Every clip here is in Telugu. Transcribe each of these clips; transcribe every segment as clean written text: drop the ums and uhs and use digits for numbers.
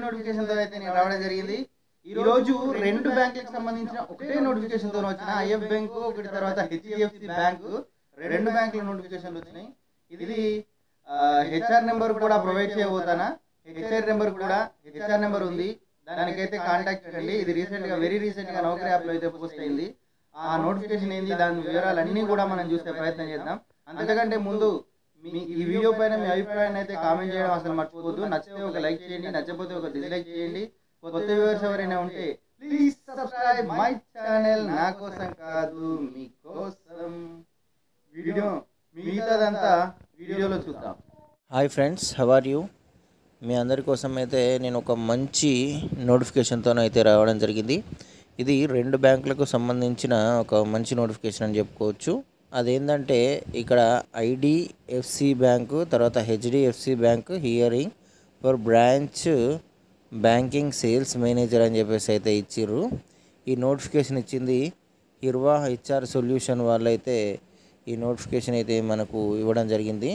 నోటిఫికేషన్తో అయితే నేను రావడం జరిగింది. ఈరోజు 2 బ్యాంకులకు సంబంధించిన ఒకటే నోటిఫికేషన్తో వచ్చిన ఐఎఫ్ బ్యాంకు ఒకటి, తర్వాత హెచ్డిఎఫ్సి బ్యాంకు 2 బ్యాంకుల నోటిఫికేషన్లు వచ్చినాయి. ఇది హెచ్ఆర్ నెంబర్ కూడా ప్రొవైడ్ చేయబోతానా. హెచ్ఆర్ నెంబర్ ఉంది, దానికైతే కాంటాక్ట్ చేయండి. ఇది వెరీ రీసెంట్గా నౌకరీ యాప్లో అయితే పోస్ట్ అయింది. ఆ నోటిఫికేషన్ ఏంది, దాని వివరాలన్నీ కూడా మనం చూసే ప్రయత్నం చేద్దాం. అంతకంటే ముందు ఈ వీడియో పైన మీ అభిప్రాయాన్ని అయితే కామెంట్ చేయడం అసలు మర్చిపోవద్దు. నచ్చితే ఒక లైక్ చేయండి, నచ్చకపోతే ఒక డిస్లైక్ చేయండి. కొత్త వ్యూవర్స్ ఎవరైనా ఉంటే ప్లీజ్ సబ్స్క్రైబ్ మై ఛానల్. నా కోసం కాదు, మీకోసం. వీడియో మిగతాదంతా వీడియోలో చూద్దాం. Hi friends, how are you? మీ అందరి కోసం అయితే నేను ఒక మంచి నోటిఫికేషన్తో అయితే రావడం జరిగింది. ఇది 2 బ్యాంకులకు సంబంధించిన ఒక మంచి నోటిఫికేషన్ అని చెప్పుకోవచ్చు. అదేంటంటే ఇక్కడ ఐడిఎఫ్సి బ్యాంకు, తర్వాత HDFC bank hearing for branch banking sales manager అని చెప్పేసి అయితే ఇచ్చిర్రు. ఈ నోటిఫికేషన్ ఇచ్చింది హిర్వా హెచ్ఆర్ సొల్యూషన్ వాళ్ళైతే ఈ నోటిఫికేషన్ అయితే మనకు ఇవ్వడం జరిగింది.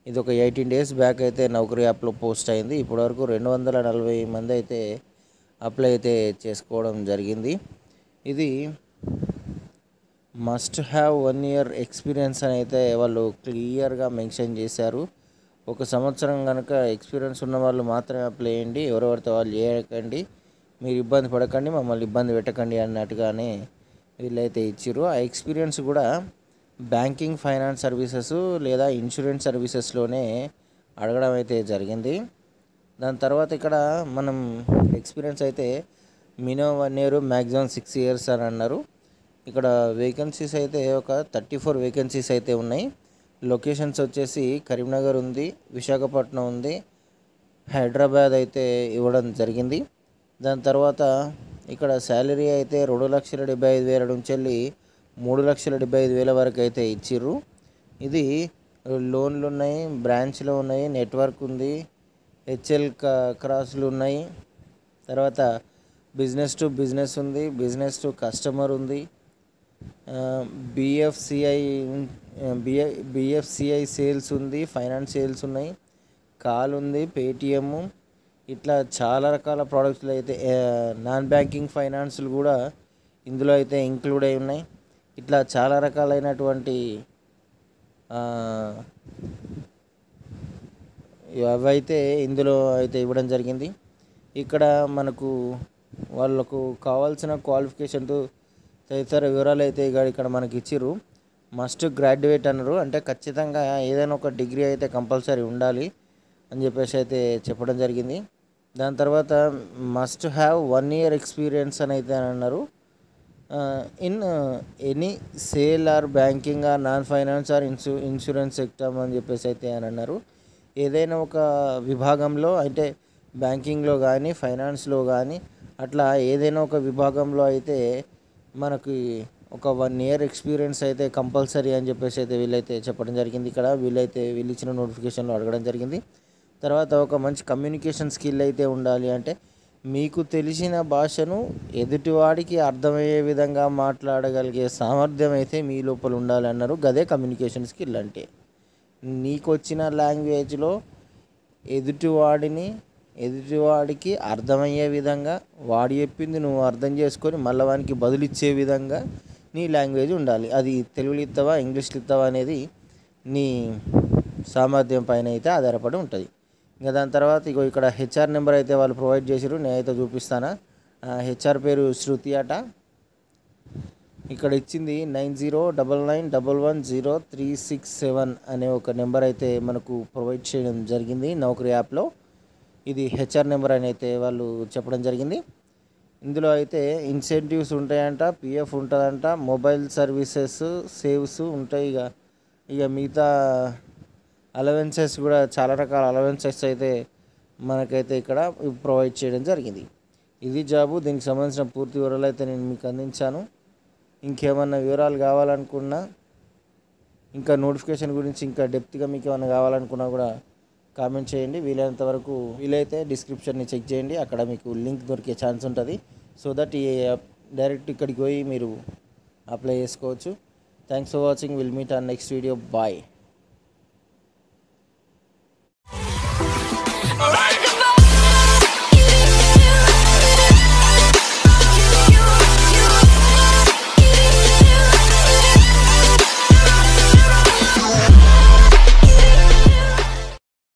ఇది ఒక 18 days బ్యాక్ అయితే నౌకరీ యాప్లో పోస్ట్ అయింది. ఇప్పటివరకు 240 మంది అయితే అప్లై అయితే చేసుకోవడం జరిగింది. ఇది మస్ట్ హ్యావ్ 1 year ఎక్స్పీరియన్స్ అని అయితే వాళ్ళు క్లియర్గా మెన్షన్ చేశారు. 1 సంవత్సరం కనుక ఎక్స్పీరియన్స్ ఉన్న వాళ్ళు మాత్రమే అప్లై చేయండి, ఎవరెవరితో వాళ్ళు చేయకండి, మీరు ఇబ్బంది పడకండి, మమ్మల్ని ఇబ్బంది పెట్టకండి అన్నట్టుగానే వీళ్ళైతే ఇచ్చారు. ఆ ఎక్స్పీరియన్స్ కూడా బ్యాంకింగ్, ఫైనాన్స్ సర్వీసెస్ లేదా ఇన్సూరెన్స్ సర్వీసెస్లోనే అడగడం అయితే జరిగింది. దాని తర్వాత ఇక్కడ మనం ఎక్స్పీరియన్స్ అయితే మినిమం 1 year, మ్యాక్సిమం 6 years అని అన్నారు. ఇక్కడ వేకెన్సీస్ అయితే ఒక 34 వేకెన్సీస్ అయితే ఉన్నాయి. లొకేషన్స్ వచ్చేసి కరీంనగర్ ఉంది, విశాఖపట్నం ఉంది, హైదరాబాద్ అయితే ఇవ్వడం జరిగింది. దాని తర్వాత ఇక్కడ శాలరీ అయితే 2,75,000 నుంచి వెళ్ళి 3,75,000 వరకు అయితే ఇచ్చిర్రు. ఇది లోన్లు ఉన్నాయి, బ్రాంచ్లు ఉన్నాయి, నెట్వర్క్ ఉంది, హెచ్ఎల్ క్రాస్లు ఉన్నాయి, తర్వాత బిజినెస్ టు బిజినెస్ ఉంది, బిజినెస్ టు కస్టమర్ ఉంది, బిఎఫ్సిఐ సేల్స్ ఉంది, ఫైనాన్స్ సేల్స్ ఉన్నాయి, కాల్ ఉంది, పేటిఎం, ఇట్లా చాలా రకాల ప్రోడక్ట్స్లు అయితే నాన్ బ్యాంకింగ్ ఫైనాన్స్లు కూడా ఇందులో అయితే ఇంక్లూడ్ అయి ఉన్నాయి. ఇట్లా చాలా రకాలైనటువంటి అవైతే ఇందులో అయితే ఇవ్వడం జరిగింది. ఇక్కడ మనకు వాళ్ళకు కావాల్సిన క్వాలిఫికేషన్తో తదితర వివరాలు అయితే ఇక్కడ మనకి ఇచ్చిర్రు. మస్ట్ గ్రాడ్యుయేట్ అన్నారు, అంటే ఖచ్చితంగా ఏదైనా ఒక డిగ్రీ అయితే కంపల్సరీ ఉండాలి అని చెప్పేసి అయితే చెప్పడం జరిగింది. దాని తర్వాత మస్ట్ హ్యావ్ 1 year ఎక్స్పీరియన్స్ అని అయితే అన్నారు. In any sale or banking or non finance or insurance sector అని చెప్పేసి అయితే అని అన్నారు. ఏదైనా ఒక విభాగంలో అంటే బ్యాంకింగ్లో కానీ, ఫైనాన్స్లో కానీ, అట్లా ఏదైనా ఒక విభాగంలో అయితే మనకి ఒక 1 year ఎక్స్పీరియన్స్ అయితే కంపల్సరీ అని చెప్పేసి అయితే వీళ్ళైతే చెప్పడం జరిగింది. ఇక్కడ వీళ్ళు ఇచ్చిన నోటిఫికేషన్లో అడగడం జరిగింది. తర్వాత ఒక మంచి కమ్యూనికేషన్ స్కిల్ అయితే ఉండాలి, అంటే మీకు తెలిసిన భాషను ఎదుటివాడికి అర్థమయ్యే విధంగా మాట్లాడగలిగే సామర్థ్యం అయితే మీ లోపల ఉండాలి అన్నారు. గదే కమ్యూనికేషన్ స్కిల్ అంటే. నీకు వచ్చిన లాంగ్వేజ్లో ఎదుటివాడికి అర్థమయ్యే విధంగా, వాడు చెప్పింది నువ్వు అర్థం చేసుకొని మళ్ళీ వానికి బదులిచ్చే విధంగా నీ లాంగ్వేజ్ ఉండాలి. అది తెలుగులో ఇస్తావా, ఇంగ్లీష్లో ఇస్తావా అనేది నీ సామర్థ్యం పైన అయితే ఆధారపడి ఉంటుంది. ఇంకా దాని తర్వాత ఇక్కడ హెచ్ఆర్ నెంబర్ అయితే వాళ్ళు ప్రొవైడ్ చేశారు, నేనైతే చూపిస్తాను. హెచ్ఆర్ పేరు శృతి అట. ఇక్కడ ఇచ్చింది 9099110367 అనే ఒక నెంబర్ అయితే మనకు ప్రొవైడ్ చేయడం జరిగింది నౌకరీ యాప్లో. ఇది హెచ్ఆర్ నెంబర్ అని అయితే వాళ్ళు చెప్పడం జరిగింది. ఇందులో అయితే ఇన్సెంటివ్స్ ఉంటాయంట, పిఎఫ్ ఉంటుందంట, మొబైల్ సర్వీసెస్ సేవ్స్ ఉంటాయి. ఇక మిగతా అలవెన్సెస్ కూడా చాలా రకాల అలవెన్సెస్ అయితే మనకైతే ఇక్కడ ప్రొవైడ్ చేయడం జరిగింది. ఇది జాబు. దీనికి సంబంధించిన పూర్తి వివరాలు అయితే నేను మీకు అందించాను. ఇంకేమన్నా వివరాలు కావాలనుకున్నా, ఇంకా నోటిఫికేషన్ గురించి ఇంకా డెప్త్గా మీకు ఏమైనా కావాలనుకున్నా కూడా కామెంట్ చేయండి. వీలైనంత వరకు వీలైతే డిస్క్రిప్షన్ని చెక్ చేయండి, అక్కడ మీకు లింక్ దొరికే ఛాన్స్ ఉంటుంది. సో దట్ డైరెక్ట్ ఇక్కడికి పోయి మీరు అప్లై చేసుకోవచ్చు. Thanks for watching. Will meet on next video. Bye.